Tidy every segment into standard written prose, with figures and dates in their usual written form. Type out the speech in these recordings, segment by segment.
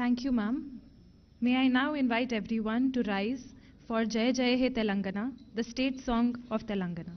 Thank you, ma'am. May I now invite everyone to rise for Jai Jai He Telangana, the state song of Telangana.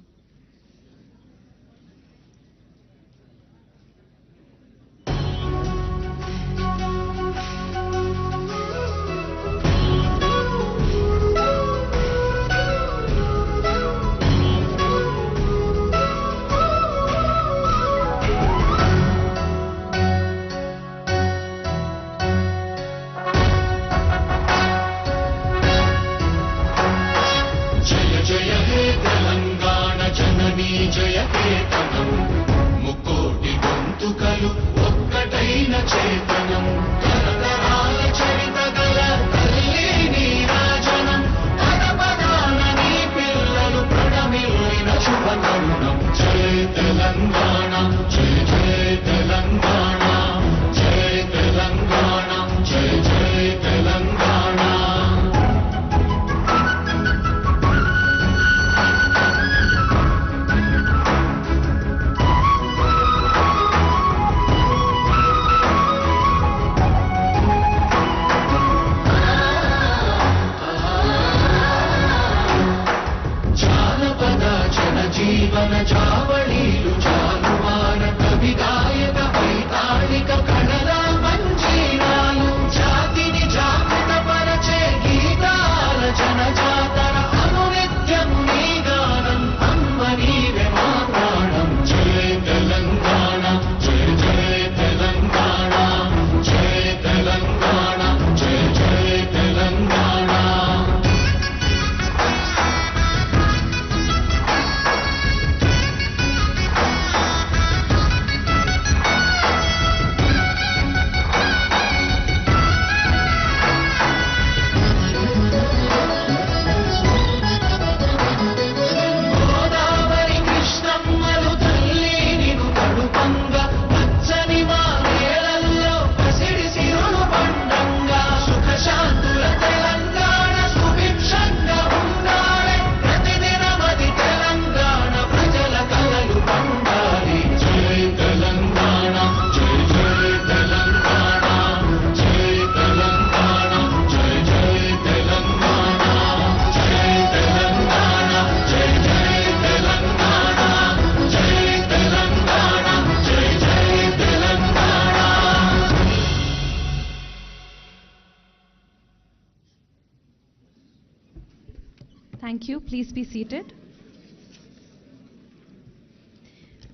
Thank you. Please be seated.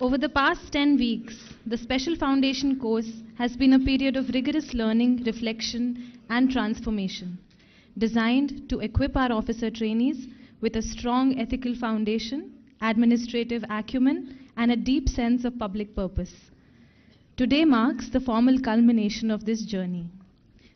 Over the past 10 weeks, the Special Foundation course has been a period of rigorous learning, reflection, and transformation, designed to equip our officer trainees with a strong ethical foundation, administrative acumen, and a deep sense of public purpose. Today marks the formal culmination of this journey.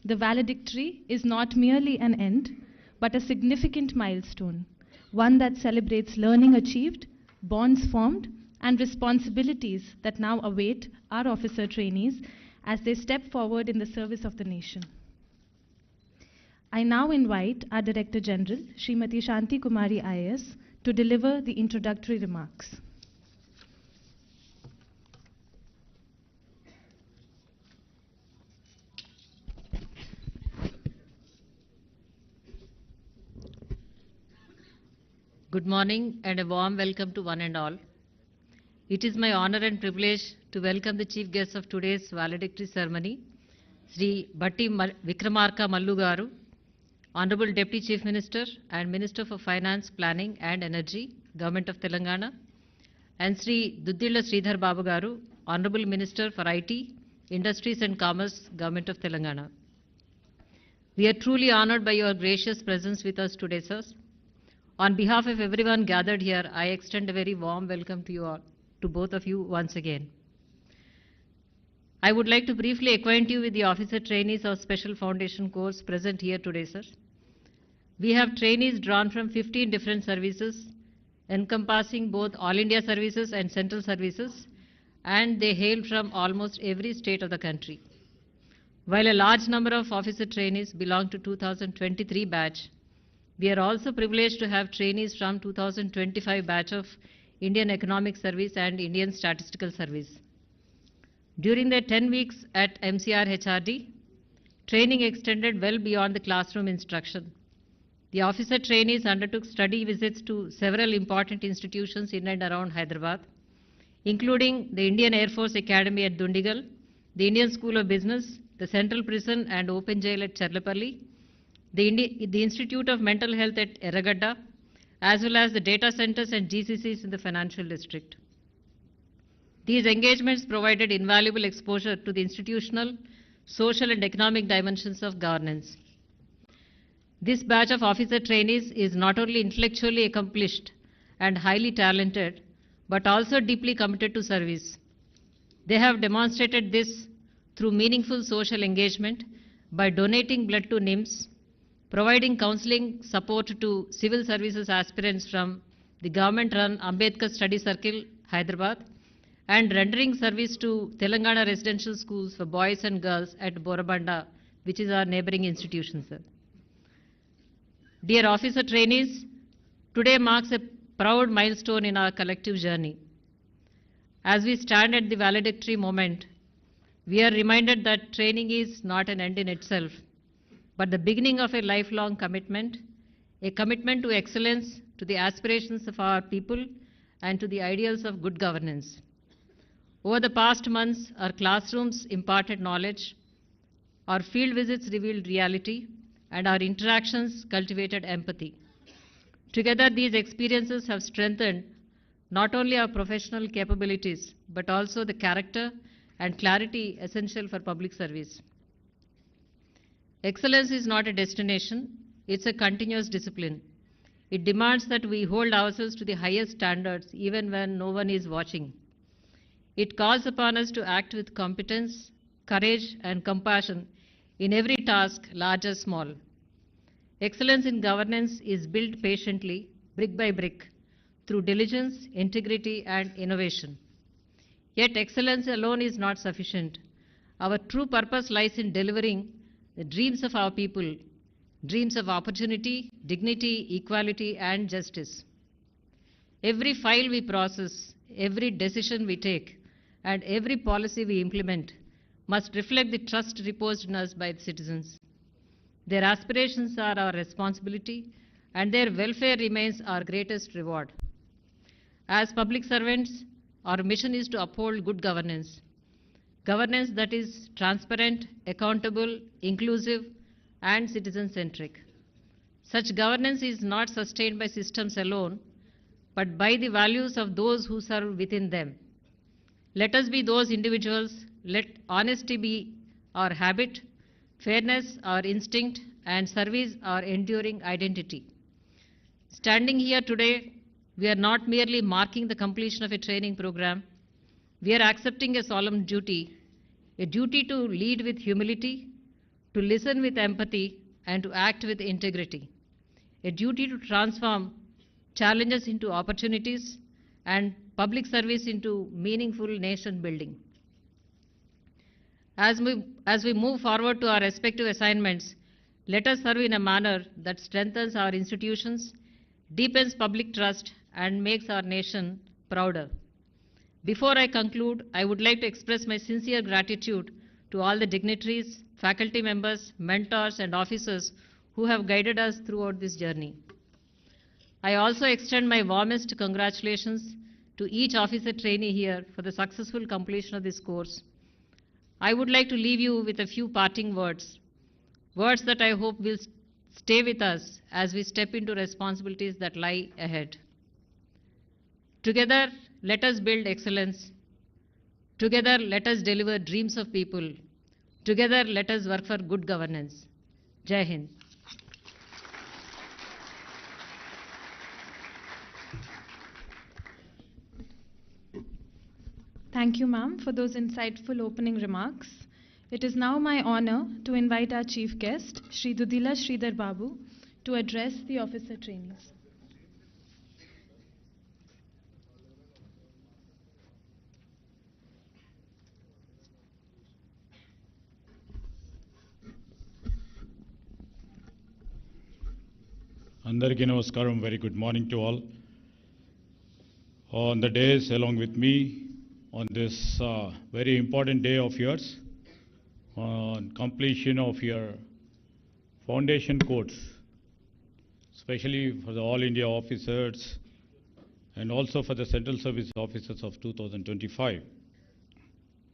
The valedictory is not merely an end, but a significant milestone, one that celebrates learning achieved, bonds formed, and responsibilities that now await our officer trainees as they step forward in the service of the nation. I now invite our Director General, Srimati Shanti Kumari IAS, to deliver the introductory remarks. Good morning and a warm welcome to one and all. It is my honor and privilege to welcome the chief guests of today's valedictory ceremony, Sri M.Bhatti Vikramarka Mallu Garu, Honorable Deputy Chief Minister and Minister for Finance, Planning and Energy, Government of Telangana, and Sri D.Sridhar Babu Garu, Honorable Minister for IT, Industries and Commerce, Government of Telangana. We are truly honored by your gracious presence with us today, sirs. On behalf of everyone gathered here, I extend a very warm welcome to you all, to both of you once again. I would like to briefly acquaint you with the officer trainees of Special Foundation course present here today, sir. We have trainees drawn from 15 different services, encompassing both All India services and central services, and they hail from almost every state of the country. While a large number of officer trainees belong to 2023 batch, we are also privileged to have trainees from 2025 batch of Indian Economic Service and Indian Statistical Service. During their 10 weeks at MCRHRD, training extended well beyond the classroom instruction. The officer trainees undertook study visits to several important institutions in and around Hyderabad, including the Indian Air Force Academy at Duddilla, the Indian School of Business, the Central Prison and Open Jail at Cherlapalli, the Institute of Mental Health at Erragadda, as well as the data centers and GCCs in the financial district. These engagements provided invaluable exposure to the institutional, social and economic dimensions of governance. This batch of officer trainees is not only intellectually accomplished and highly talented, but also deeply committed to service. They have demonstrated this through meaningful social engagement by donating blood to NIMS, providing counseling support to civil services aspirants from the government-run Ambedkar Study Circle, Hyderabad, and rendering service to Telangana residential schools for boys and girls at Borabanda, which is our neighboring institution, sir. Dear officer trainees, today marks a proud milestone in our collective journey. As we stand at the valedictory moment, we are reminded that training is not an end in itself, but the beginning of a lifelong commitment, a commitment to excellence, to the aspirations of our people, and to the ideals of good governance. Over the past months, our classrooms imparted knowledge, our field visits revealed reality, and our interactions cultivated empathy. Together, these experiences have strengthened not only our professional capabilities, but also the character and clarity essential for public service. Excellence is not a destination, it's a continuous discipline. It demands that we hold ourselves to the highest standards even when no one is watching. It calls upon us to act with competence, courage, and compassion in every task, large or small. Excellence in governance is built patiently, brick by brick, through diligence, integrity, and innovation. Yet excellence alone is not sufficient. Our true purpose lies in delivering the dreams of our people, dreams of opportunity, dignity, equality, and justice. Every file we process, every decision we take, and every policy we implement must reflect the trust reposed in us by the citizens. Their aspirations are our responsibility, and their welfare remains our greatest reward. As public servants, our mission is to uphold good governance. Governance that is transparent, accountable, inclusive, and citizen-centric. Such governance is not sustained by systems alone, but by the values of those who serve within them. Let us be those individuals, let honesty be our habit, fairness our instinct, and service our enduring identity. Standing here today, we are not merely marking the completion of a training program, we are accepting a solemn duty, a duty to lead with humility, to listen with empathy, and to act with integrity, a duty to transform challenges into opportunities and public service into meaningful nation building. As we move forward to our respective assignments, let us serve in a manner that strengthens our institutions, deepens public trust, and makes our nation prouder. Before I conclude, I would like to express my sincere gratitude to all the dignitaries, faculty members, mentors, and officers who have guided us throughout this journey. I also extend my warmest congratulations to each officer trainee here for the successful completion of this course. I would like to leave you with a few parting words, words that I hope will stay with us as we step into responsibilities that lie ahead. Together, let us build excellence. Together, let us deliver dreams of people. Together, let us work for good governance. Jai Hind. Thank you, ma'am, for those insightful opening remarks. It is now my honor to invite our chief guest, Shri Duddilla Sridhar Babu, to address the officer trainees. Andariki Namaskaram, very good morning to all. On the days along with me, on this very important day of yours, on completion of your foundation course, especially for the All India officers and also for the Central Service officers of 2025.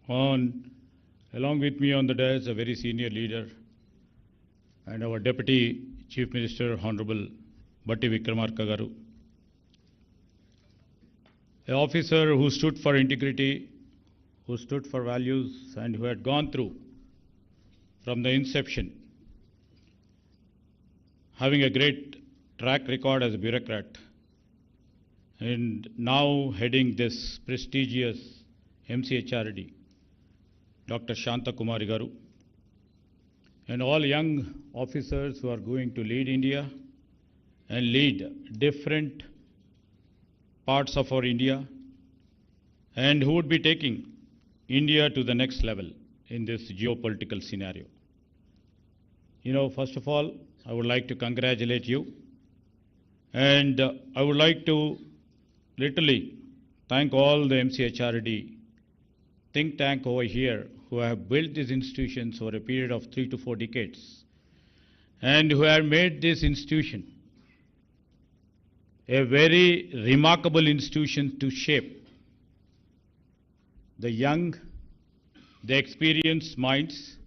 Along with me on the dais, a very senior leader and our Deputy Chief Minister, Hon'ble Bhatti Vikramarka garu. An officer who stood for integrity, who stood for values, and who had gone through from the inception, having a great track record as a bureaucrat, and now heading this prestigious MCRHRD, Dr. Shanta Kumari garu, and all young officers who are going to lead India and lead different parts of our India, and who would be taking India to the next level in this geopolitical scenario. First of all, I would like to congratulate you, and I would like to literally thank all the MCRHRD think tank over here who have built these institutions over a period of 3 to 4 decades, and who have made this institution a very remarkable institution to shape the young, the experienced minds,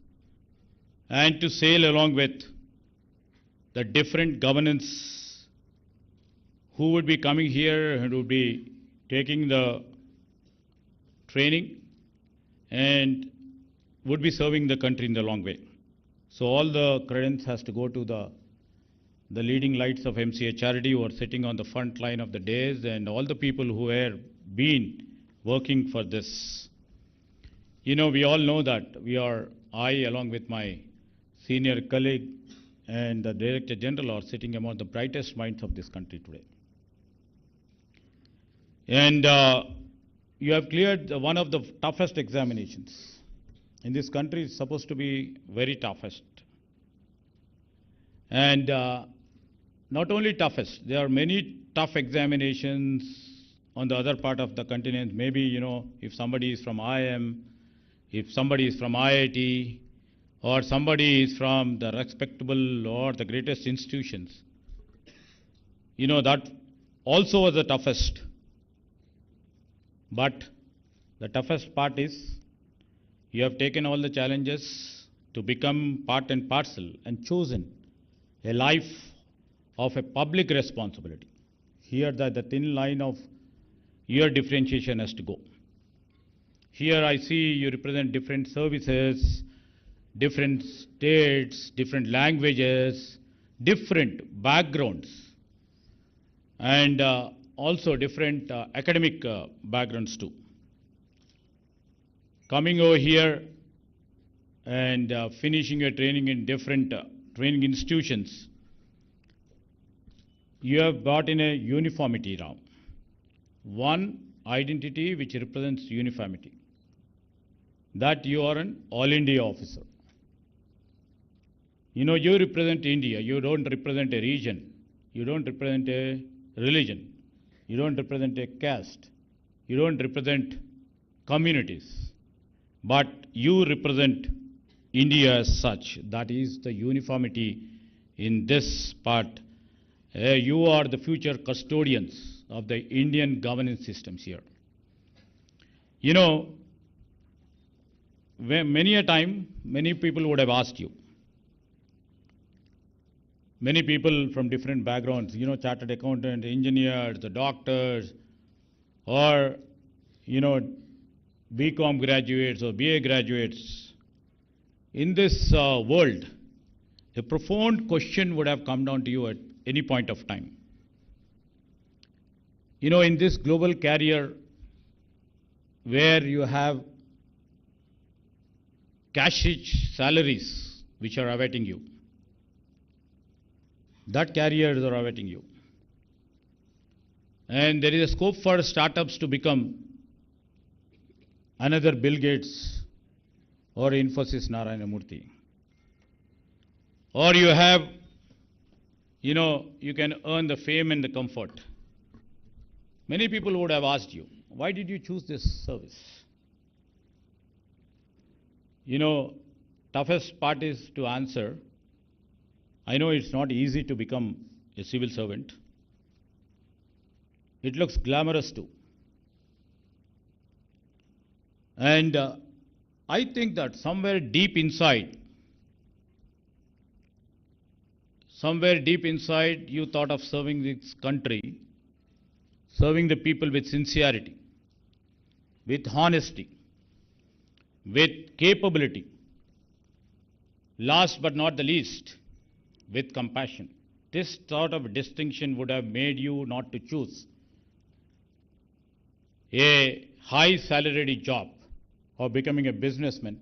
and to sail along with the different governance who would be coming here and would be taking the training and would be serving the country in the long way. So all the credence has to go to the leading lights of MCRHRD who are sitting on the front line of the days, and all the people who have been working for this. We all know that I along with my senior colleague and the Director General are sitting among the brightest minds of this country today. And you have cleared one of the toughest examinations. In this country, it's supposed to be very toughest. And not only toughest, there are many tough examinations on the other part of the continent. Maybe, if somebody is from IIM, if somebody is from IIT, or somebody is from the respectable or the greatest institutions, that also was the toughest. But the toughest part is you have taken all the challenges to become part and parcel and chosen a life of a public responsibility. Here the thin line of your differentiation has to go. Here I see you represent different services, different states, different languages, different backgrounds, and also different academic backgrounds too. Coming over here and finishing your training in different training institutions, you have brought in a uniformity now. One identity which represents uniformity, that you are an All India officer. You represent India. You don't represent a region. You don't represent a religion. You don't represent a caste. You don't represent communities. But you represent India as such. That is the uniformity in this part. You are the future custodians of the Indian governance systems here. Many a time, many people would have asked you. Many people from different backgrounds, chartered accountant, engineers, the doctors, or, BCom graduates or BA graduates. In this world, a profound question would have come down to you at any point of time. In this global career where you have cash-rich salaries which are awaiting you, that carriers are awaiting you. And there is a scope for startups to become another Bill Gates or Infosys Narayana Murthy. Or you have, you can earn the fame and the comfort. Many people would have asked you, why did you choose this service? toughest part is to answer. I know it's not easy to become a civil servant. It looks glamorous too. And I think that somewhere deep inside, you thought of serving this country, serving the people with sincerity, with honesty, with capability. Last but not the least, with compassion. This sort of distinction would have made you not to choose a high salaried job or becoming a businessman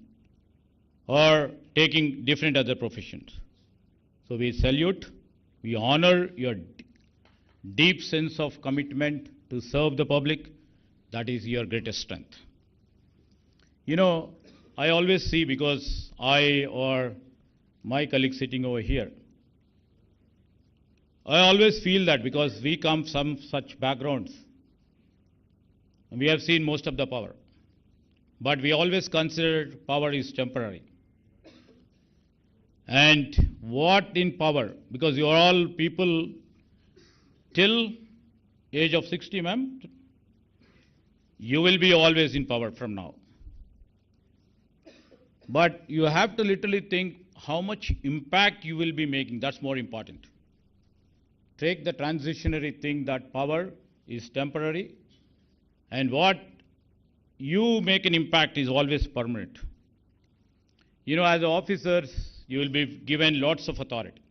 or taking different other professions. So we salute, we honor your deep sense of commitment to serve the public. That is your greatest strength. You know, I always see, because I or my colleague sitting over here, I always feel that because we come from such backgrounds, we have seen most of the power. But we always consider power is temporary. And what in power? Because you are all people till age of 60, ma'am. You will be always in power from now. But you have to literally think how much impact you will be making. That's more important. Take the transitionary thing that power is temporary, and what you make an impact is always permanent. You know, as officers, you will be given lots of authority.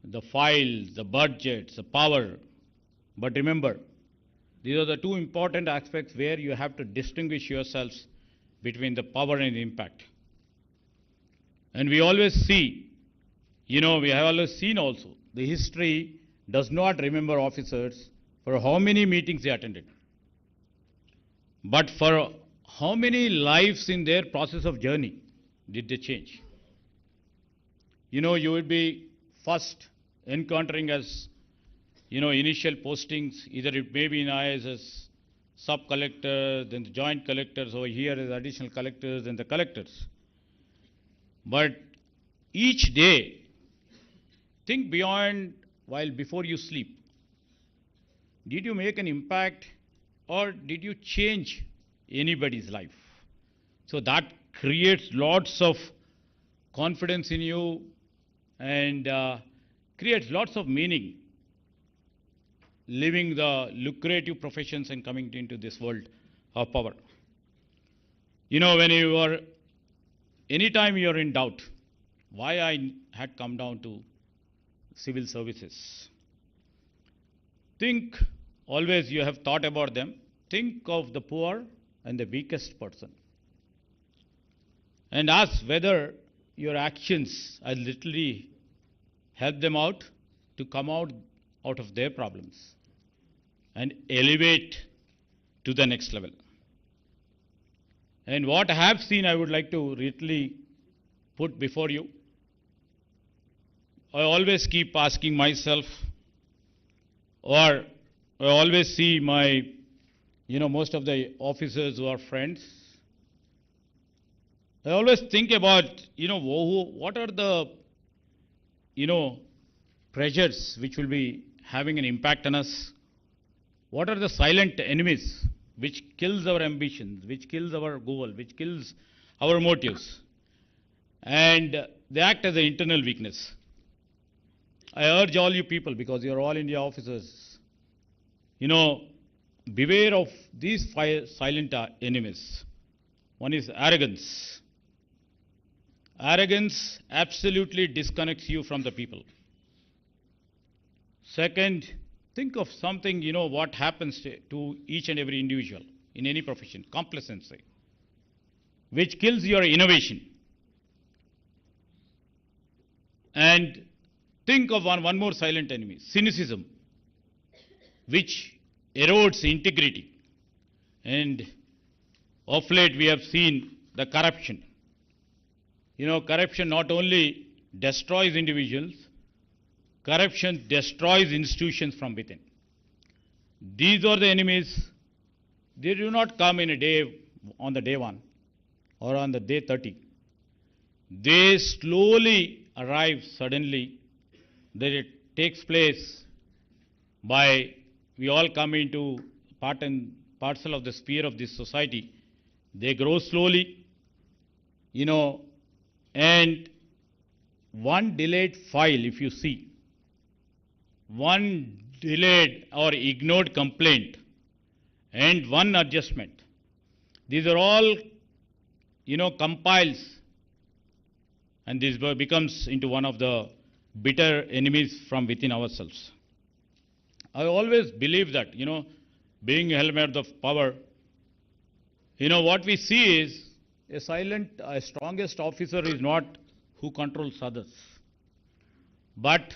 The files, the budgets, the power. But remember, these are the two important aspects where you have to distinguish yourselves between the power and the impact. And we always see, we have always seen also, the history does not remember officers for how many meetings they attended, but for how many lives in their process of journey did they change. You will be first encountering as, initial postings, either it may be in IAS as sub-collector, then the joint collectors, over here as additional collectors, and the collectors. But each day, think beyond while before you sleep. Did you make an impact, or did you change anybody's life? So that creates lots of confidence in you and creates lots of meaning living the lucrative professions and coming into this world of power. Anytime you are in doubt, why I had come down to civil services. Think, always you have thought about them, think of the poor and the weakest person. And ask whether your actions are literally help them out to come out of their problems and elevate to the next level. And what I have seen, I would like to really put before you. I always keep asking myself, or I always see my, most of the officers who are friends. I always think about, what are the, pressures which will be having an impact on us? What are the silent enemies which kills our ambitions, which kills our goal, which kills our motives? And they act as an internal weakness. I urge all you people, because you are all India officers, beware of these silent enemies. One is arrogance. Arrogance absolutely disconnects you from the people. Second, think of something, what happens to each and every individual in any profession, complacency, which kills your innovation. And think of one more silent enemy, cynicism, which erodes integrity. And of late we have seen the corruption. Corruption not only destroys individuals, corruption destroys institutions from within. These are the enemies. They do not come in a day, on the day 1 or on the day 30. they slowly arrive suddenly, that it takes place by we all come into part and parcel of the sphere of this society. They grow slowly, and one delayed file, if you see, one delayed or ignored complaint and one adjustment, these are all, compiles, and this becomes into one of the bitter enemies from within ourselves. I always believe that, being a helmet of power, what we see is a strongest officer is not who controls others. But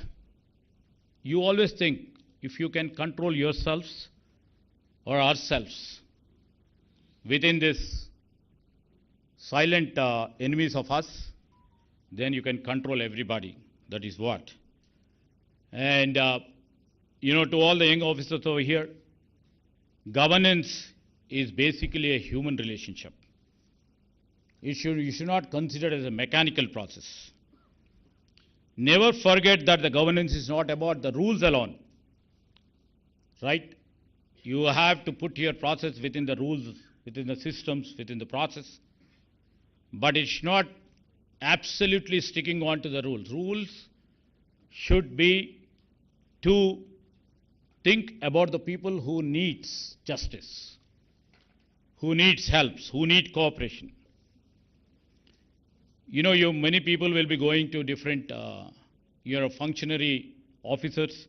you always think if you can control yourselves or ourselves within this silent enemies of us, then you can control everybody. That is what. And, to all the young officers over here, governance is basically a human relationship. You should not consider it as a mechanical process. Never forget that the governance is not about the rules alone. Right? You have to put your process within the rules, within the systems, within the process. But it's not absolutely sticking on to the rules. Rules should be to think about the people who needs justice, who needs helps, who need cooperation. Many people will be going to different, functionary offices,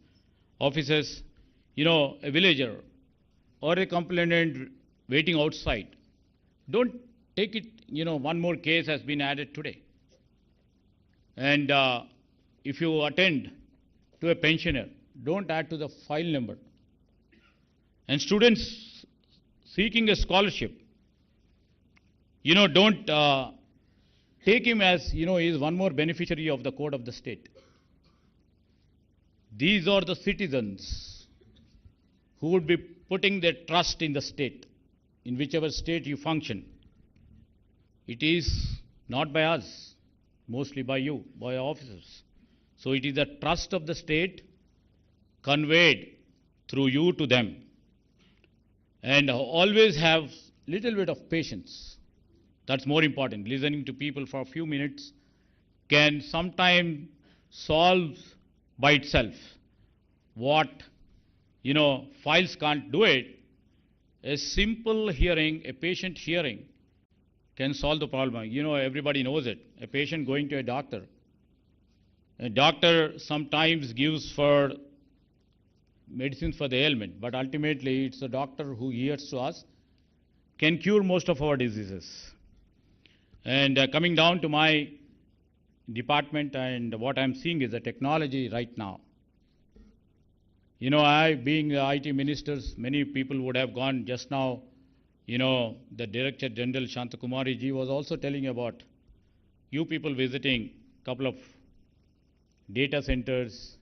a villager or a complainant waiting outside. Don't take it, one more case has been added today. And if you attend to a pensioner, don't add to the file number. And students seeking a scholarship, don't take him as, he is one more beneficiary of the code of the state. These are the citizens who would be putting their trust in the state, in whichever state you function. It is not by us, mostly by you, by officers. So it is the trust of the state conveyed through you to them. And always have little bit of patience. That's more important. Listening to people for a few minutes can sometimes solve by itself what, files can't do it. A simple hearing, a patient hearing can solve the problem. Everybody knows it. A patient going to a doctor sometimes gives for medicines for the ailment, but ultimately it's the doctor who hears to us, can cure most of our diseases. And coming down to my department, and what I'm seeing is the technology right now. I, being the IT ministers, many people would have gone just now. The Director General Shantakumari ji was also telling about you people visiting a couple of data centers,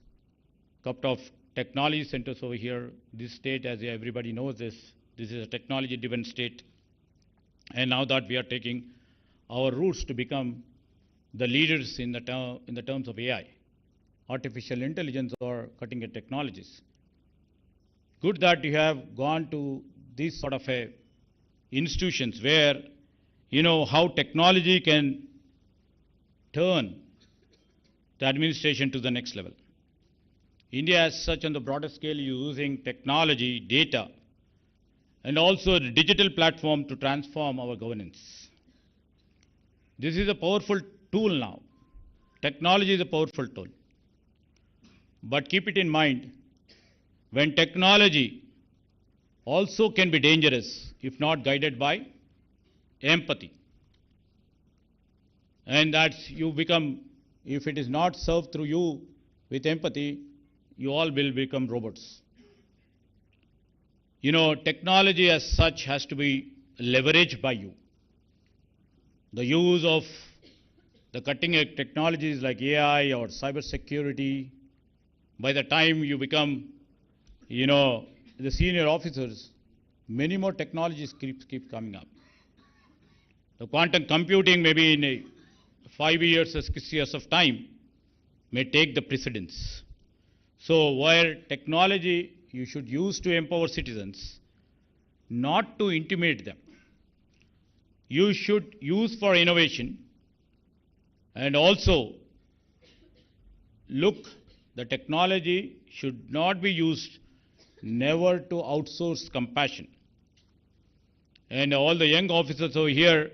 couple of technology centers over here. This state, as everybody knows this is a technology-driven state. And now that we are taking our roots to become the leaders in the terms of AI, artificial intelligence or cutting-edge technologies. Good that you have gone to these sort of institutions where how technology can turn the administration to the next level. India as such on the broader scale using technology, data, and also the digital platform to transform our governance. This is a powerful tool now. Technology is a powerful tool. But keep it in mind, when technology also can be dangerous if not guided by empathy. And that's you become, if it is not served through you with empathy, you all will become robots. Technology as such has to be leveraged by you. The use of the cutting-edge technologies like AI or cyber security, by the time you become, the senior officers, many more technologies keep coming up. The quantum computing maybe in 5 years or 6 years of time may take the precedence. So where technology you should use to empower citizens, not to intimidate them. You should use for innovation, and also look, the technology should not be used never to outsource compassion. And all the young officers over here,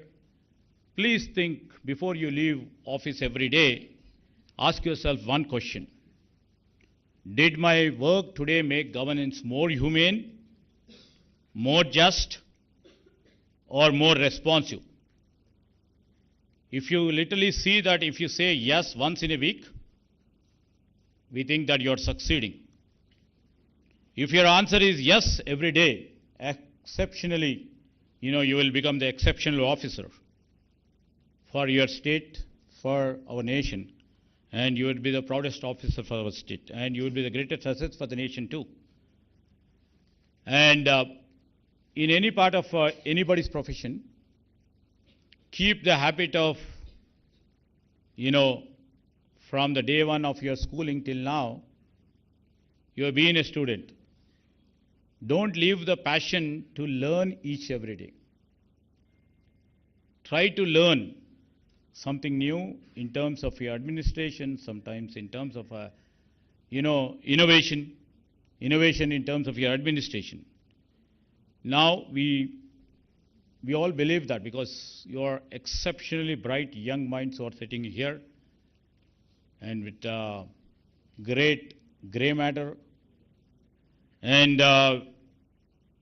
please think before you leave office every day, ask yourself one question. Did my work today make governance more humane, more just, or more responsive? If you literally see that if you say yes once in a week, we think that you're succeeding. If your answer is yes every day, exceptionally, you will become the exceptional officer for your state, for our nation, and you will be the proudest officer for our state, and you will be the greatest asset for the nation too. And in any part of anybody's profession, keep the habit of, from the day one of your schooling till now, you have been a student. Don't leave the passion to learn each every day. Try to learn something new in terms of your administration, sometimes in terms of, innovation in terms of your administration. Now, we all believe that because you are exceptionally bright young minds who are sitting here and with great gray matter. And,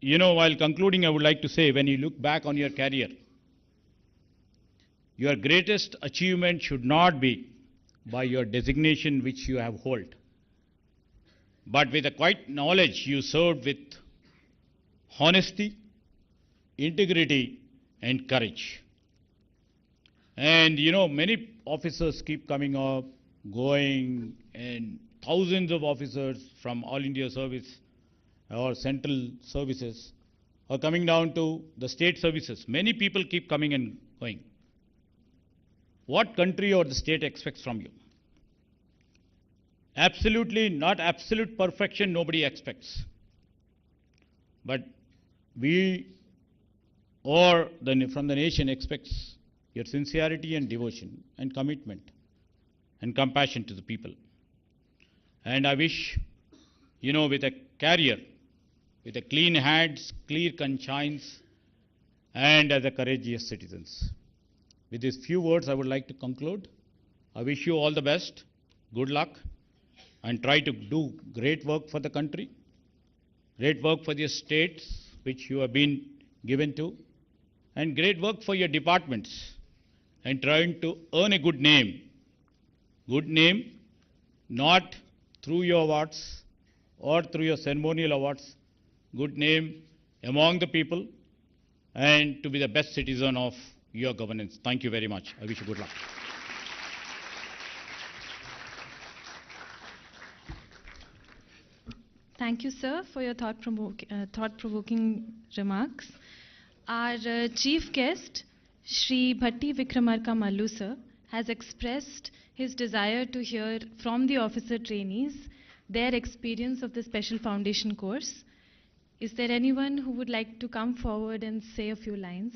while concluding, I would like to say, when you look back on your career, your greatest achievement should not be by your designation which you have held, but with the quiet knowledge you served with honesty, integrity, and courage. And many officers keep coming up, going, and thousands of officers from All India Service or central services are coming down to the state services. Many people keep coming and going. What country or the state expects from you? Absolutely not absolute perfection, nobody expects. But we or from the nation expects your sincerity and devotion and commitment and compassion to the people. And I wish, with a career, with a clean hands, clear conscience, and as a courageous citizens. With these few words, I would like to conclude. I wish you all the best, good luck, and try to do great work for the country, great work for the states which you have been given to, and great work for your departments, and trying to earn a good name. Good name, not through your awards or through your ceremonial awards, good name among the people, and to be the best citizen of your governance. Thank you very much. I wish you good luck. Thank you, sir, for your thought-provoking remarks. Our chief guest, Shri Bhatti Vikramarka Mallu, sir, has expressed his desire to hear from the officer trainees their experience of the Special Foundation course. Is there anyone who would like to come forward and say a few lines?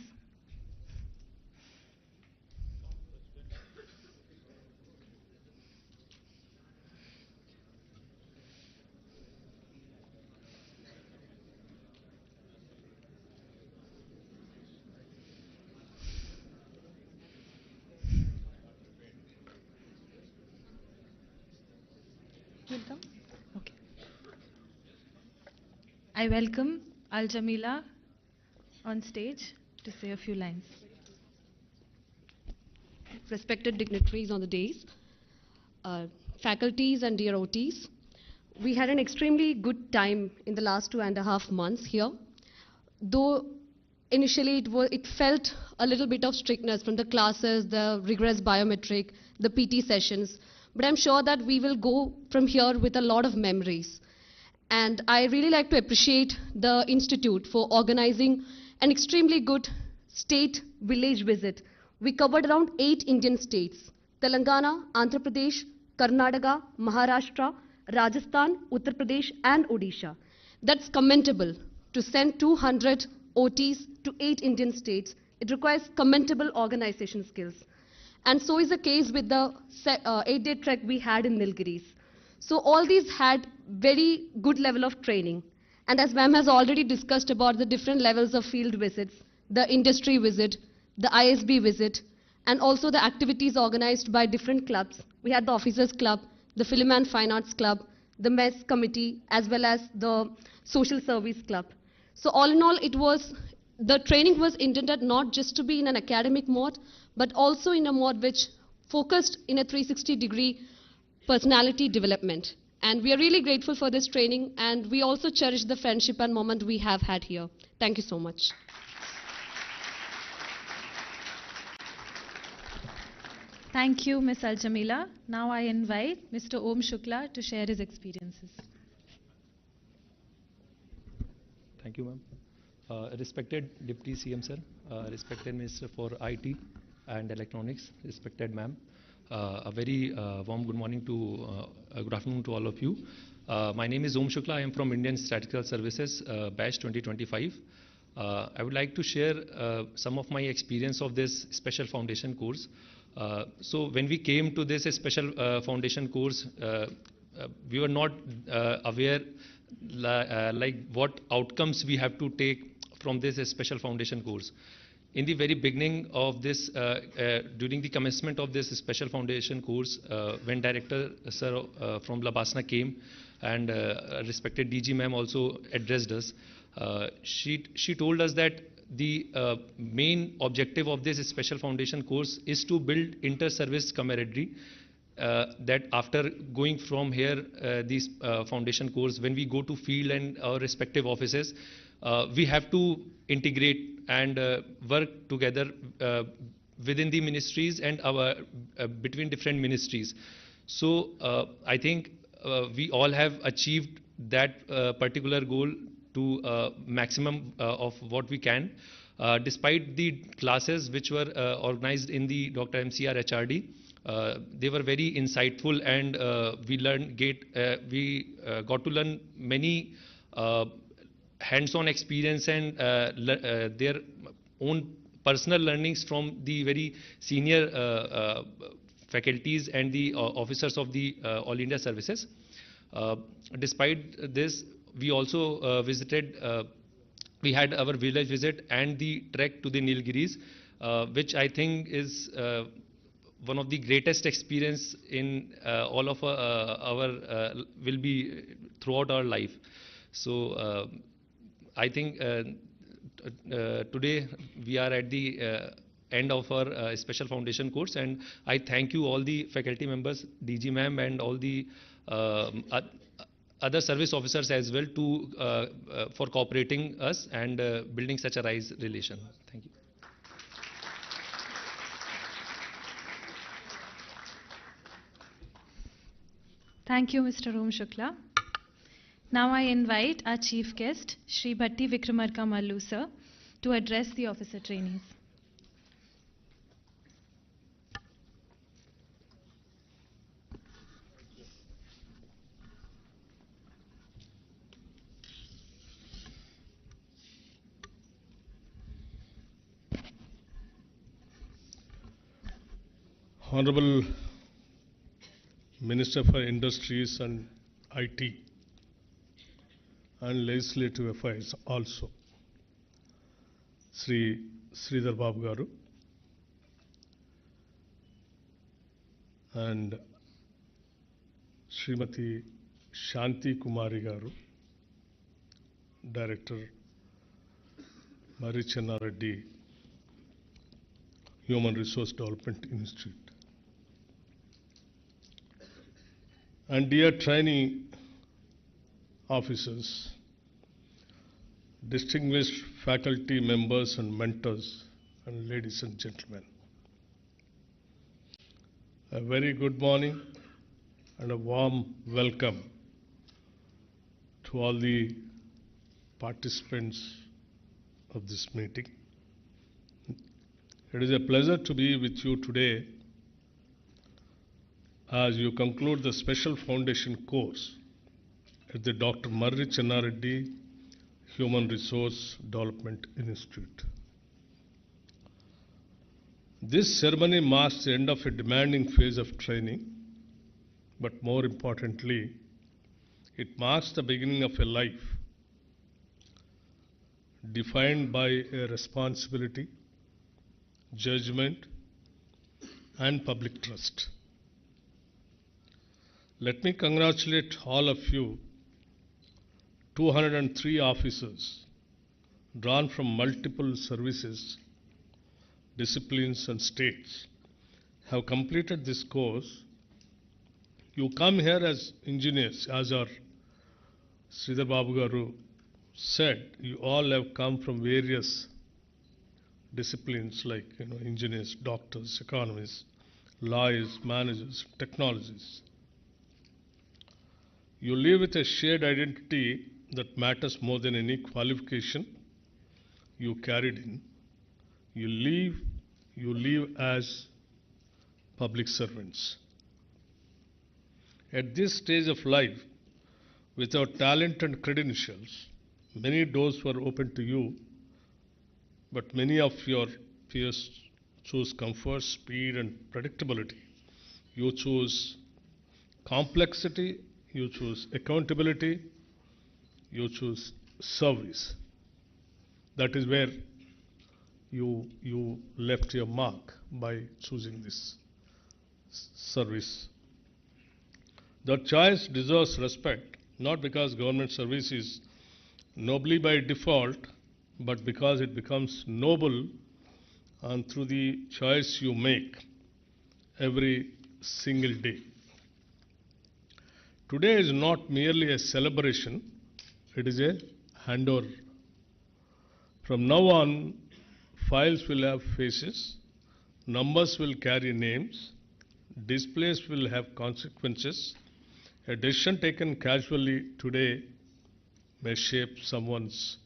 Okay. I welcome Al Jamila on stage to say a few lines. Respected dignitaries on the dais, faculties and dear OTs, we had an extremely good time in the last 2.5 months here. Though initially it felt a little bit of strictness from the classes, the rigorous biometric, the PT sessions, but I'm sure that we will go from here with a lot of memories. And I really like to appreciate the Institute for organizing an extremely good state village visit, We covered around 8 Indian states: Telangana, Andhra Pradesh, Karnataka, Maharashtra, Rajasthan, Uttar Pradesh, and Odisha. That's commendable. To send 200 OTs to 8 Indian states, it requires commendable organization skills. And so is the case with the 8-day trek we had in Nilgiris. So all these had very good level of training. And as ma'am has already discussed about the different levels of field visits, the industry visit, the ISB visit, and also the activities organized by different clubs. We had the Officers Club, the Film and Fine Arts Club, the Mess Committee, as well as the Social Service Club. So all in all, the training was intended not just to be in an academic mode, but also in a mode which focused in a 360-degree personality development. And we are really grateful for this training, and we also cherish the friendship and moment we have had here. Thank you so much. Thank you, Ms. Al-Jamila. Now I invite Mr. Om Shukla to share his experiences. Thank you, ma'am. Respected Deputy CM sir, respected Minister for IT and Electronics, respected ma'am. A very warm good morning to, good afternoon to all of you. My name is Om Shukla. I am from Indian Statistical Services, batch 2025. I would like to share some of my experience of this special foundation course. So when we came to this special foundation course, we were not aware like what outcomes we have to take from this special foundation course. In the very beginning of this, during the commencement of this special foundation course, when Director Sir from Labasna came and respected DG ma'am also addressed us, she told us that the main objective of this special foundation course is to build inter-service camaraderie. That after going from here, this foundation course, when we go to field and our respective offices, we have to integrate and work together within the ministries and our between different ministries. So I think we all have achieved that particular goal to maximum of what we can. Despite the classes which were organized in the Dr. MCRHRD, they were very insightful, and we got to learn many hands-on experience and their own personal learnings from the very senior faculties and the officers of the All India Services. Despite this, we also visited, we had our village visit and the trek to the Nilgiris, which I think is one of the greatest experience in all of our will be throughout our life. So I think today we are at the end of our special foundation course, and I thank you all the faculty members, DG ma'am, and all the other service officers as well to for cooperating us and building such a nice relation. Thank you. Thank you, Mr. Om Shukla. Now I invite our chief guest, Shri Bhatti Vikramarka Mallu sir, to address the officer trainees. Honorable Minister for Industries and IT and Legislative Affairs also, Sri Sridhar Babu garu, and Srimati Shanti Kumari garu, Director MCRHRD, Human Resource Development Institute. And dear trainee officers, distinguished faculty members and mentors, and ladies and gentlemen, a very good morning and a warm welcome to all the participants of this meeting. It is a pleasure to be with you today as you conclude the special foundation course at the Dr. MCRHRD Human Resource Development Institute. This ceremony marks the end of a demanding phase of training, but more importantly, it marks the beginning of a life defined by a responsibility, judgment, and public trust. Let me congratulate all of you, 203 officers drawn from multiple services, disciplines and states have completed this course. You come here as engineers, as our Sridhar Babu Garu said, you all have come from various disciplines like engineers, doctors, economists, lawyers, managers, technologies. You live with a shared identity that matters more than any qualification you carried in. You live as public servants. At this stage of life, without talent and credentials, many doors were open to you, but many of your peers choose comfort, speed, and predictability. You choose complexity, you choose accountability, you choose service. That is where you left your mark by choosing this service. That choice deserves respect, not because government service is nobly by default, but because it becomes noble and through the choice you make every single day. Today is not merely a celebration, it is a handover. From now on, files will have faces, numbers will carry names, displays will have consequences. A decision taken casually today may shape someone's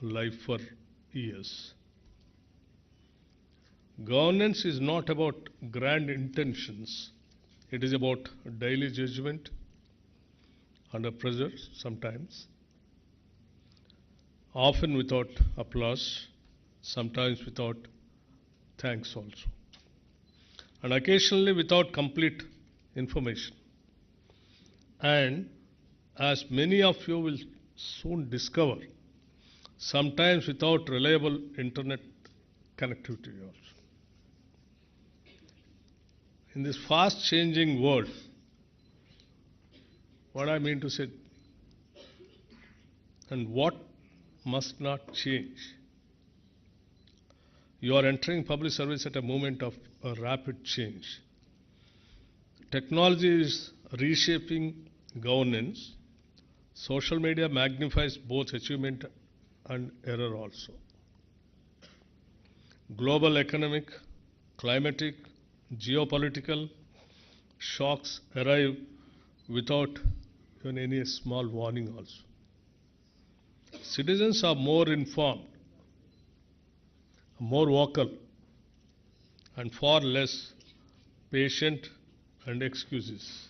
life for years. Governance is not about grand intentions. It is about daily judgment under pressure sometimes, often without applause, sometimes without thanks also, and occasionally without complete information. And as many of you will soon discover, sometimes without reliable internet connectivity also. In this fast changing world, what I mean to say, and what must not change. You are entering public service at a moment of a rapid change. Technology is reshaping governance. Social media magnifies both achievement and error also. Global economic, climatic, geopolitical shocks arrive without even any small warning also. Citizens are more informed, more vocal, and far less patient and excuses.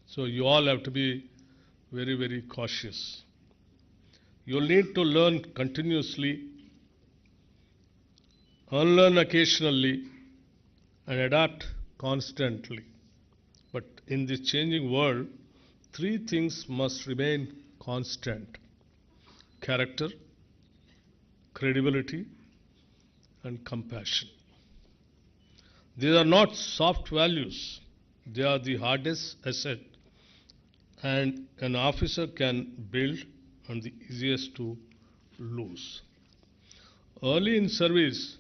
So you all have to be very, very cautious. You'll need to learn continuously, unlearn occasionally, and adapt constantly. But in this changing world, three things must remain constant: character, credibility, and compassion. These are not soft values. They are the hardest asset and an officer can build and the easiest to lose. Early in service,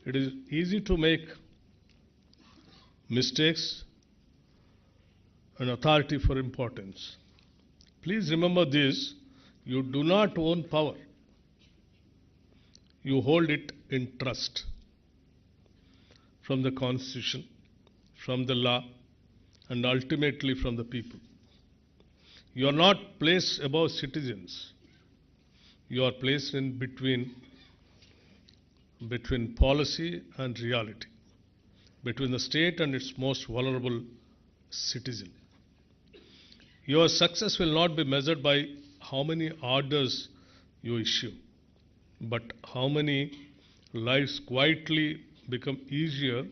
it is easy to make mistakes and authority for importance. Please remember this: you do not own power. You hold it in trust from the Constitution, from the law, and ultimately from the people. You are not placed above citizens. You are placed in between between policy and reality, between the state and its most vulnerable citizen. Your success will not be measured by how many orders you issue, but how many lives quietly become easier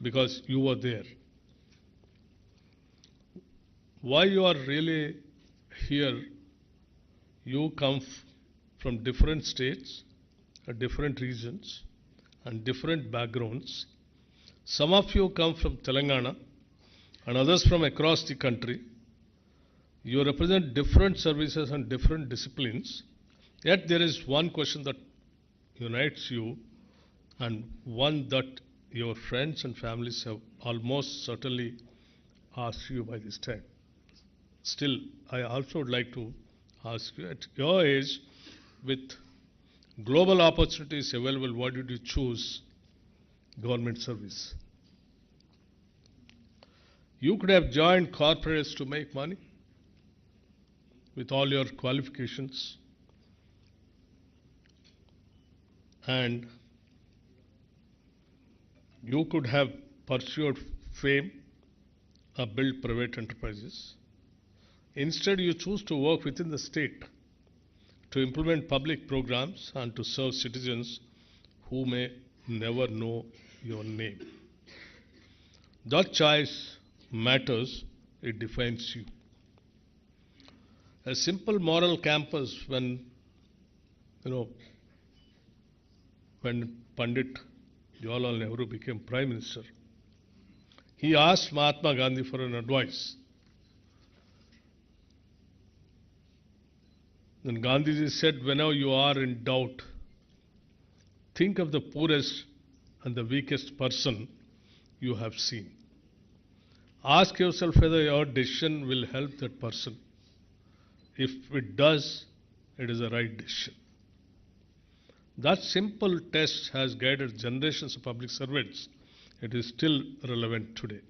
because you were there. Why you are really here? You come from different states, different regions, and different backgrounds. Some of you come from Telangana and others from across the country. You represent different services and different disciplines. Yet there is one question that unites you, and one that your friends and families have almost certainly asked you by this time. Still, I also would like to ask you, at your age, with global opportunities available, why did you choose government service? You could have joined corporates to make money with all your qualifications, and you could have pursued fame or built private enterprises. Instead, you choose to work within the state to implement public programs and to serve citizens who may never know your name. That choice matters, it defines you. A simple moral campus when Pandit Jawaharlal Nehru became Prime Minister, he asked Mahatma Gandhi for an advice. Then Gandhiji said, whenever you are in doubt, think of the poorest and the weakest person you have seen. Ask yourself whether your decision will help that person. If it does, it is a right decision. That simple test has guided generations of public servants. It is still relevant today.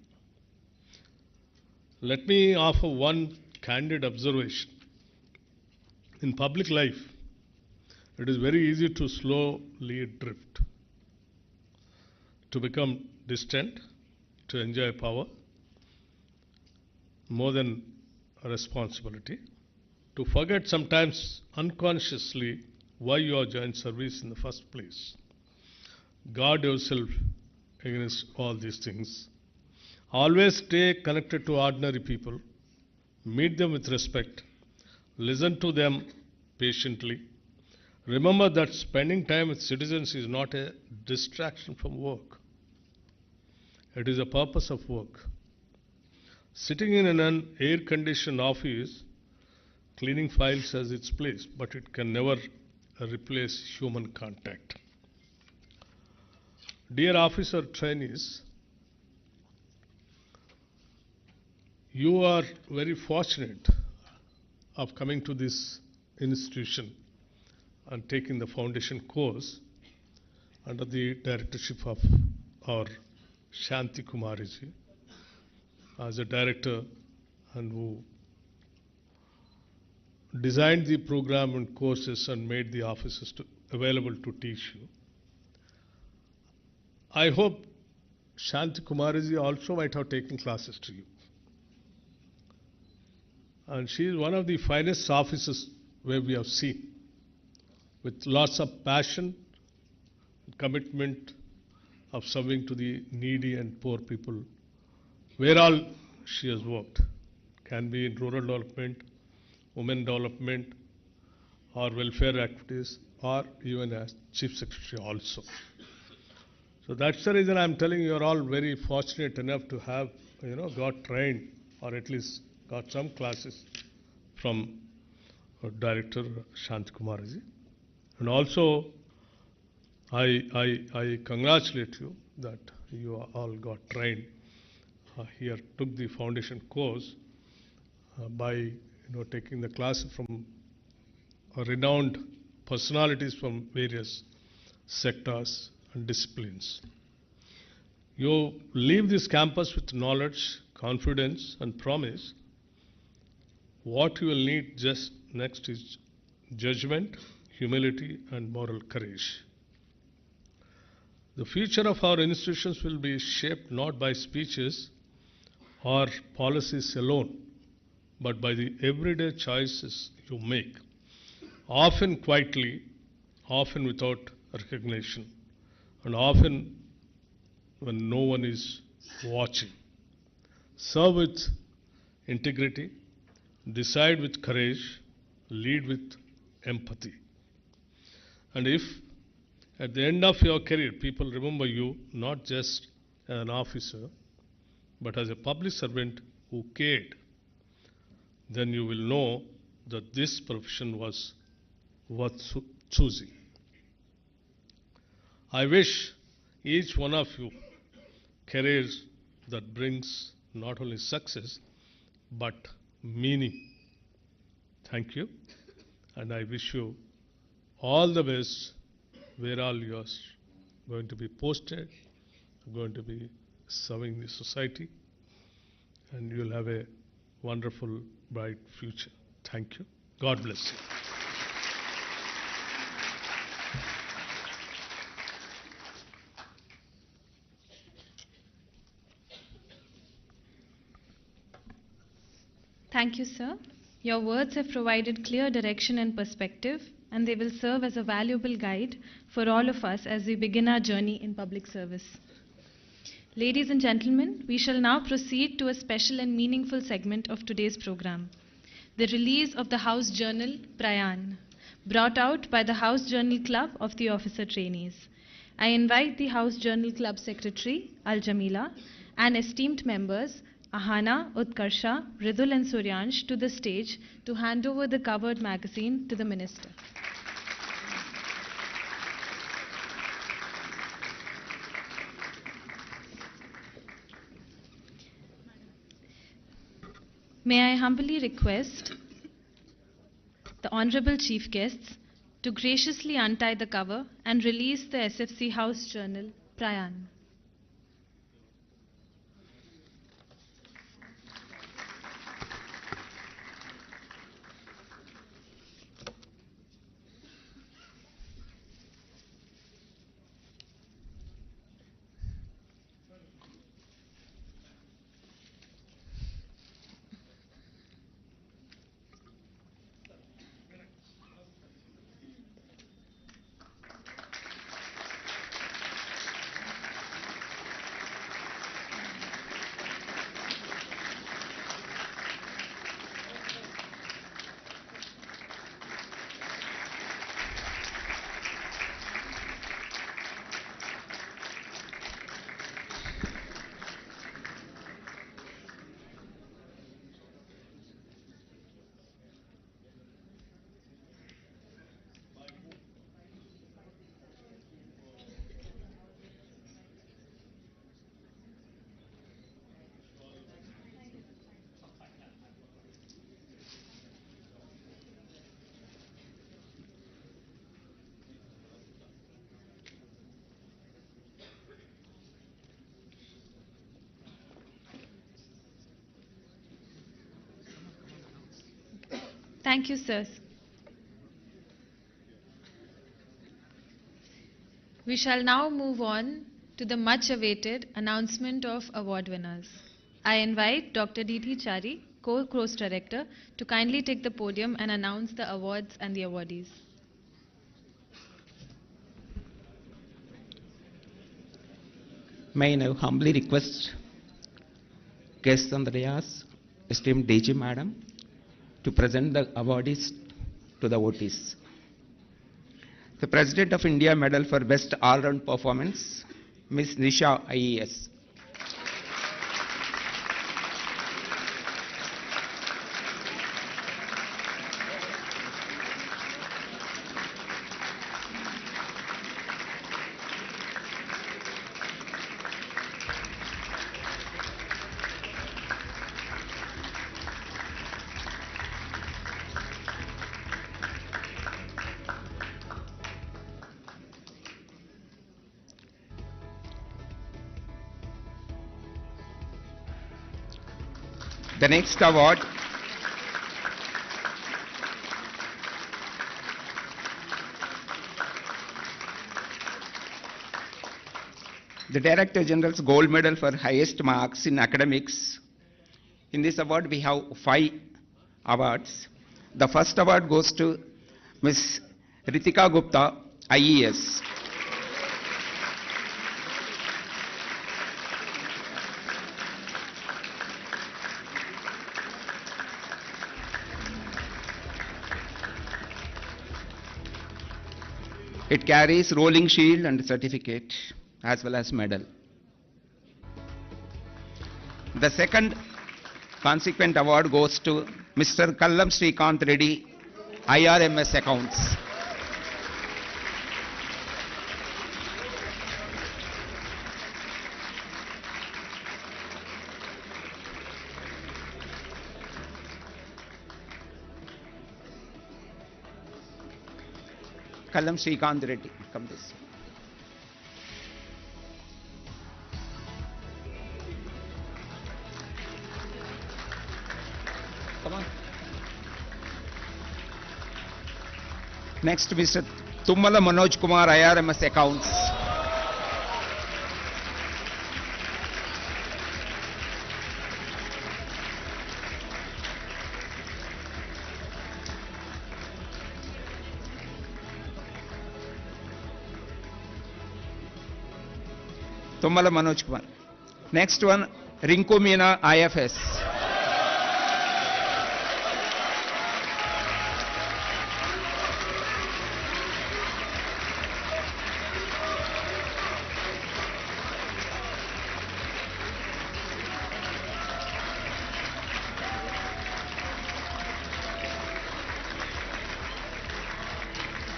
Let me offer one candid observation. In public life, it is very easy to slowly drift, to become distant, to enjoy power more than a responsibility, to forget sometimes unconsciously why you are joined service in the first place. Guard yourself against all these things. Always stay connected to ordinary people. Meet them with respect. Listen to them patiently. Remember that spending time with citizens is not a distraction from work. It is a purpose of work. Sitting in an air-conditioned office, cleaning files has its place, but it can never replace human contact. Dear officer trainees, you are very fortunate of coming to this institution and taking the foundation course under the directorship of our Shanti Kumariji as a director, and who designed the program and courses and made the offices available to teach you. I hope Shanti Kumariji also might have taken classes to you. And she is one of the finest officers where we have seen, with lots of passion, commitment of serving to the needy and poor people, where all she has worked. Can be in rural development, women development, or welfare activities, or even as Chief Secretary also. So that's the reason I'm telling you are all very fortunate enough to have, got trained, or at least got some classes from Director Shanti Kumariji. And also, I congratulate you that you all got trained here, took the foundation course by taking the class from renowned personalities from various sectors and disciplines. You leave this campus with knowledge, confidence, and promise. What you will need just next is judgment, humility, and moral courage. The future of our institutions will be shaped not by speeches or policies alone, but by the everyday choices you make, often quietly, often without recognition, and often when no one is watching. Serve with integrity, decide with courage, lead with empathy. And if at the end of your career people remember you not just as an officer, but as a public servant who cared, then you will know that this profession was worth choosing. I wish each one of you careers that brings not only success but meaning. Thank you, and I wish you all the best where all you are going to be posted, going to be serving the society, and you'll have a wonderful, bright future. Thank you. God bless you. Thank you, sir. Your words have provided clear direction and perspective, and they will serve as a valuable guide for all of us as we begin our journey in public service. Ladies and gentlemen, we shall now proceed to a special and meaningful segment of today's program, the release of the House Journal, Prayan, brought out by the House Journal Club of the Officer Trainees. I invite the House Journal Club Secretary, Al-Jamila, and esteemed members, Ahana, Utkarsha, Ridul and Suryansh to the stage to hand over the covered magazine to the Minister. May I humbly request the Honorable Chief Guests to graciously untie the cover and release the SFC House Journal, Prayan. Thank you, sirs. We shall now move on to the much-awaited announcement of award winners. I invite Dr. D.T. Chari, Co-Course Director, to kindly take the podium and announce the awards and the awardees. May I now humbly request guests on the dais, esteemed DG Madam, to present the awardees to the votees. The President of India Medal for Best All-Round Performance, Ms. Nisha IES. The next award the Director General's Gold Medal for highest marks in academics. In this award, we have 5 awards. The first award goes to Ms. Ritika Gupta, IES. It carries rolling shield and certificate as well as medal. The second consequent award goes to Mr. Kallam Srikanth Reddy, IRMS Accounts. Kallam Srikanth Reddy, come this. Come on. Next, Mr. Tummala Manoj Kumar, IRMS Accounts. Tummala Manoj Kumar. Next one, Rinku Meena, IFS.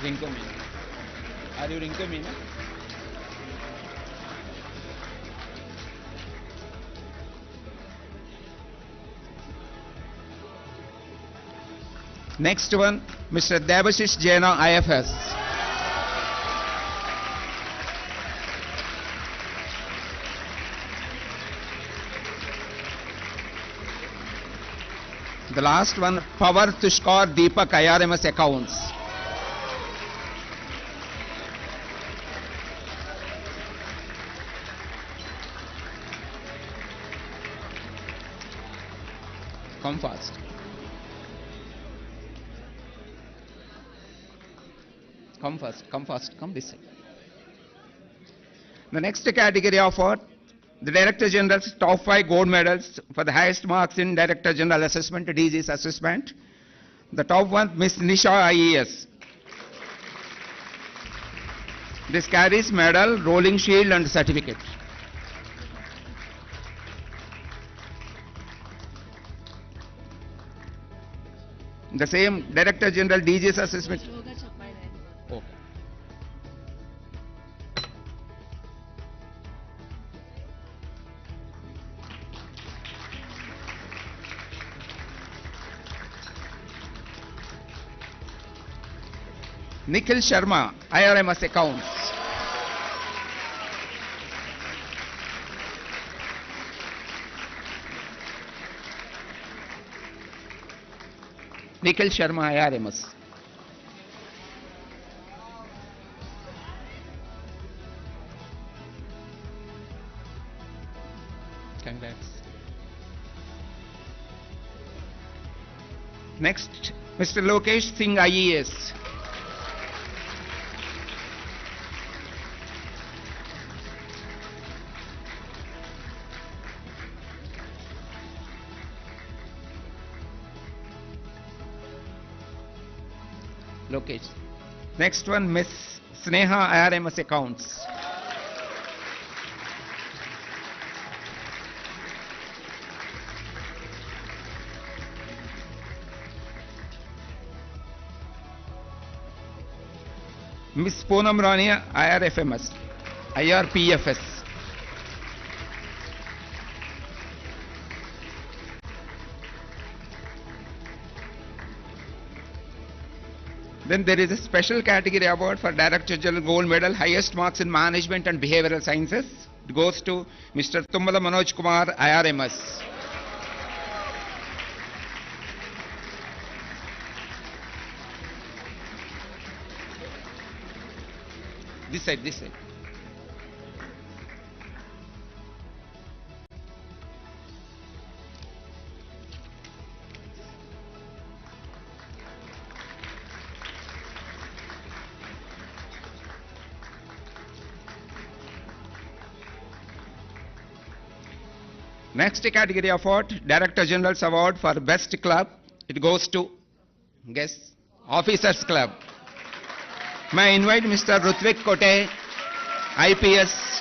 Rinku Meena. Are you Rinku Meena? Next one, Mr. Devashish Jaina, IFS. The last one, Power Tushkar Deepak, IRMS Accounts. Come fast. Come fast, come this side. The next category of award, the Director General's top 5 gold medals for the highest marks in Director General Assessment, DG's assessment. The top one, Miss Nisha, IES. This carries medal, rolling shield and certificate. The same Director General DG's assessment. Okay. Nikhil Sharma, IRMS Accounts. Nikhil Sharma, IRMS. Congrats. Next, Mr. Lokesh Singh, IES. Lokesh. Next one, Miss Sneha, IRMS Accounts. Miss Poonam Rania, IRFMS, IRPFS. Then there is a special category award for Director General Gold Medal, highest marks in Management and Behavioral Sciences. It goes to Mr. Tummala Manoj Kumar, IRMS. This side, this side. Next category award, Director General's Award for Best Club. It goes to, guess, Officers Club. May I invite Mr. Rutvik Kote, IPS,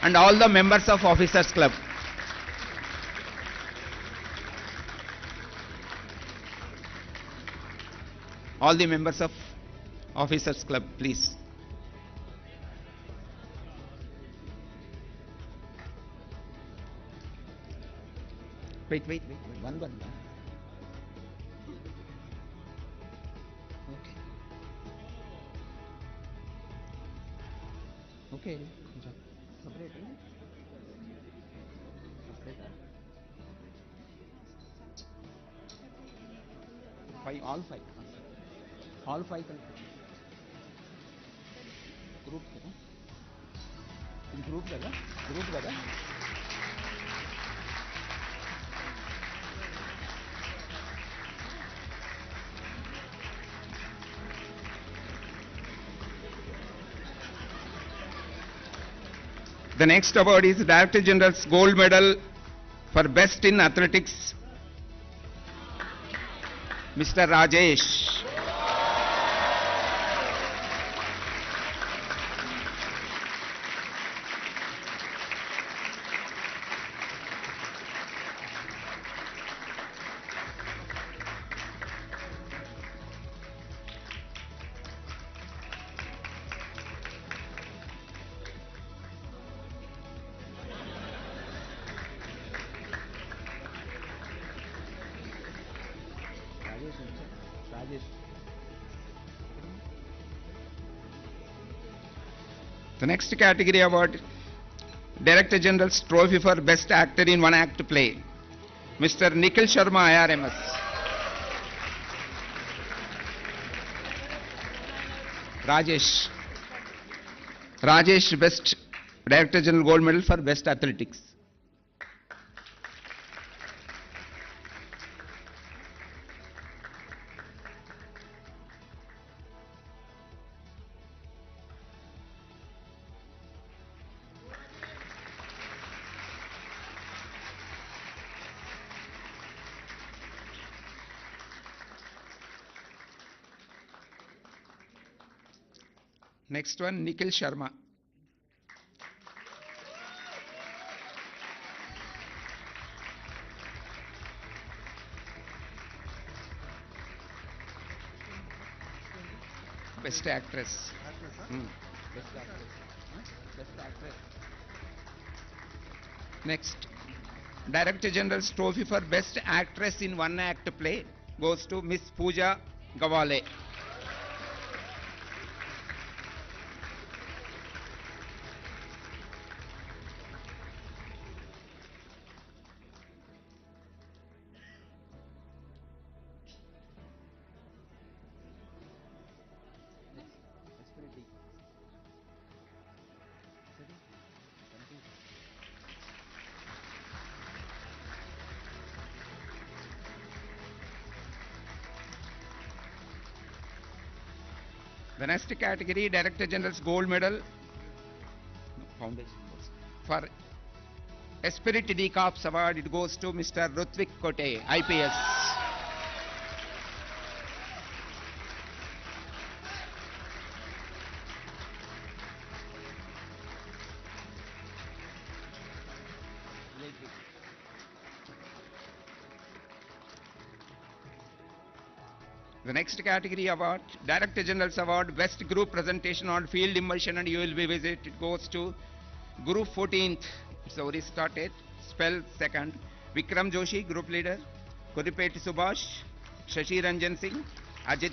and all the members of Officers Club. All the members of Officers Club, please. Wait. One. Okay. Separate. Five, all five. All five. Group. Group. The next award is Director General's Gold Medal for Best in Athletics, Mr. Rajesh. The next category award, Director General's Trophy for Best Actor in One Act Play, Mr. Nikhil Sharma, IRMS. Rajesh, Best Director General Gold Medal for Best Athletics. Next one, Nikhil Sharma. Best Actress. Best Actress. Next, Director General's Trophy for Best Actress in One Act Play goes to Miss Pooja Gawale. The next category, Director General's Gold Medal for Esprit de Corps Award, it goes to Mr. Rutvik Kote, IPS. The next category award, Director General's Award, Best Group Presentation on Field Immersion and ULB Visit. It goes to Group 14th. It's already started. Spell second. Vikram Joshi, Group Leader. Kuripeti Subhash. Shashi Ranjan Singh. Ajit.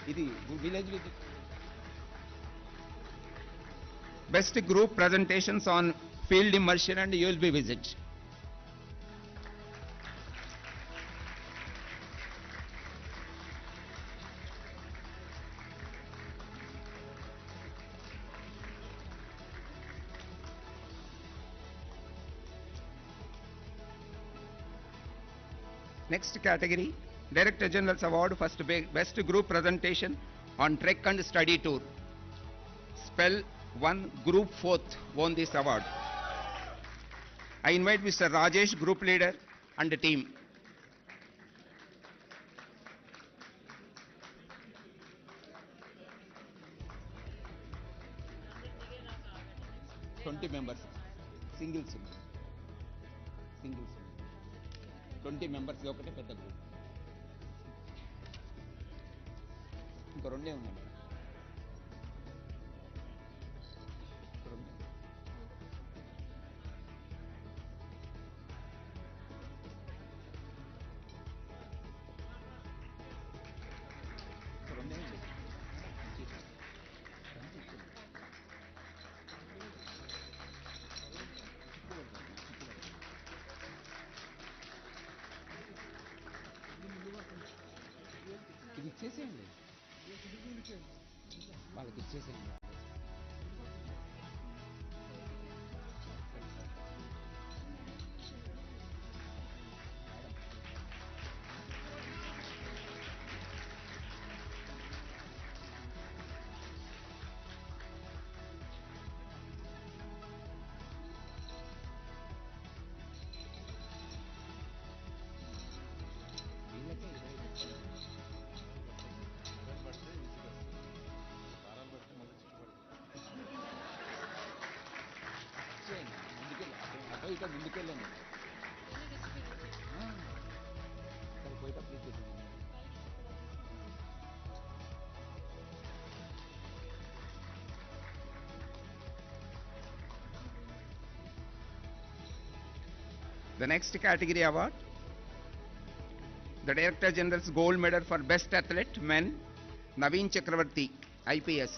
Idi village visit. Best Group Presentations on Field Immersion and ULB Visit. Next category, Director General's Award for Best Group Presentation on Trek and Study Tour. Spell 1 Group 4th won this award. I invite Mr. Rajesh, Group Leader, and the team. Members, singles, 20 members, ఒకటే పెద్ద group. ఇంకో రెండే ఉన్నాయి madam. ఇది ఇచ్చేసేయండి, వాళ్ళకి ఇచ్చేసేయండి. ఇక్కడ ముందుకెళ్ళండి, ఇక్కడ పోయేటప్పుడు ఇచ్చేసాను. The next category award, the Director General's Gold Medal for Best Athlete Men, Naveen Chakravarti, IPS.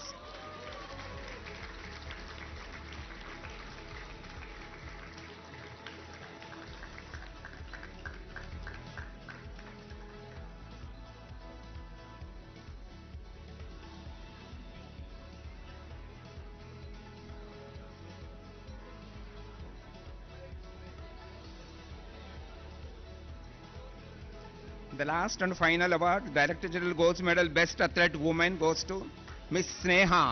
The last and final award, Director General Gold Medal Best Athlete Woman goes to Miss Sneha.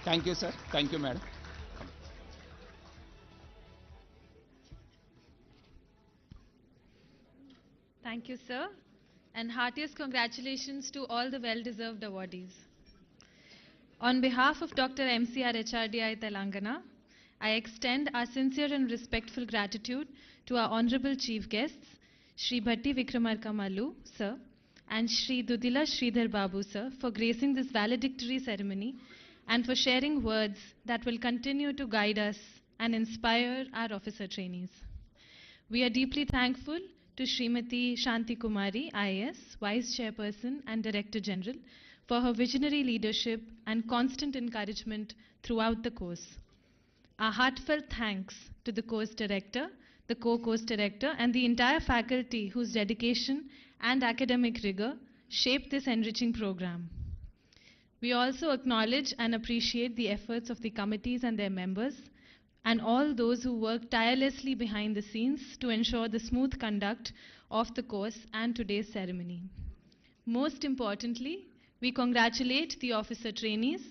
Thank you, sir. Thank you, madam. Thank you, sir, and heartiest congratulations to all the well-deserved awardees. On behalf of Dr. MCRHRD Telangana, I extend our sincere and respectful gratitude to our honorable chief guests, Shri Bhatti Vikramarka Mallu, sir, and Shri Duddilla Sridhar Babu, sir, for gracing this valedictory ceremony and for sharing words that will continue to guide us and inspire our officer trainees. We are deeply thankful to Srimati Shanti Kumari, IAS, Vice Chairperson and Director General, for her visionary leadership and constant encouragement throughout the course. Our heartfelt thanks to the course director, the co-course director, and the entire faculty whose dedication and academic rigor shaped this enriching program. We also acknowledge and appreciate the efforts of the committees and their members and all those who work tirelessly behind the scenes to ensure the smooth conduct of the course and today's ceremony. Most importantly, we congratulate the officer trainees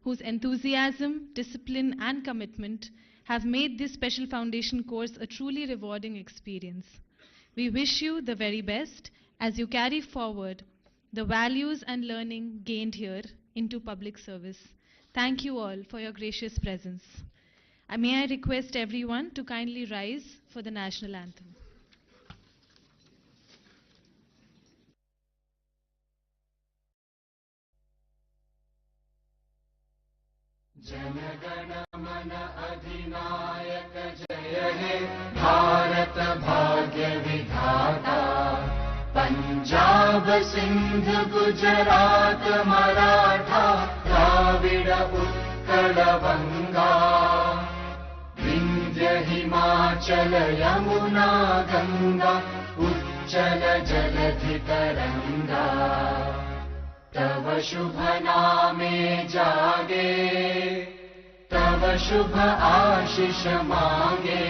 whose enthusiasm, discipline and commitment have made this special foundation course a truly rewarding experience. We wish you the very best as you carry forward the values and learning gained here into public service. Thank you all for your gracious presence. May I request everyone to kindly rise for the national anthem. जनगण मन अधिनायक जय हे भारत भाग्य विधाता पंजाब पंजाब सिंध गुजरात मराठा द्राविड उत्कल बंगा विंध्य हिमाचल यमुना गंगा उच्चल जलधि तरंगा तव शुभ नामे जागे तव शुभ आशीष मांगे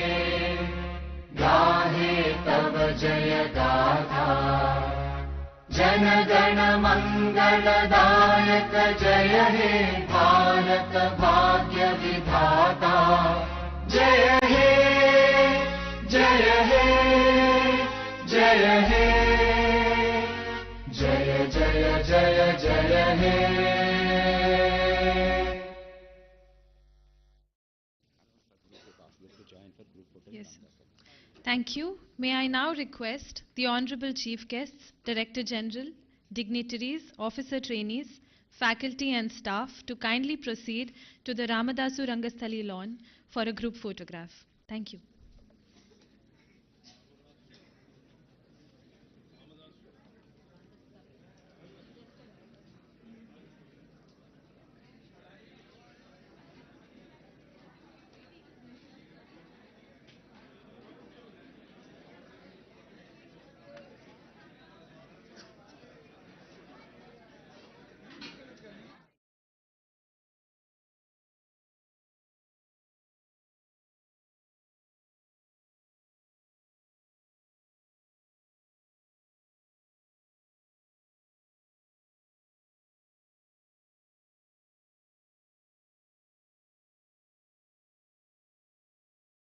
गाहे तव जय गाथा जन गण मंगलदायक जय हे भारत भाग्य विधाता जय हे जय हे जय हे जय जय जय जय हे Yes. Thank you. May I now request the Honorable Chief Guests, Director General, dignitaries, officer trainees, faculty and staff to kindly proceed to the Ramadasu Rangasthali lawn for a group photograph. Thank you.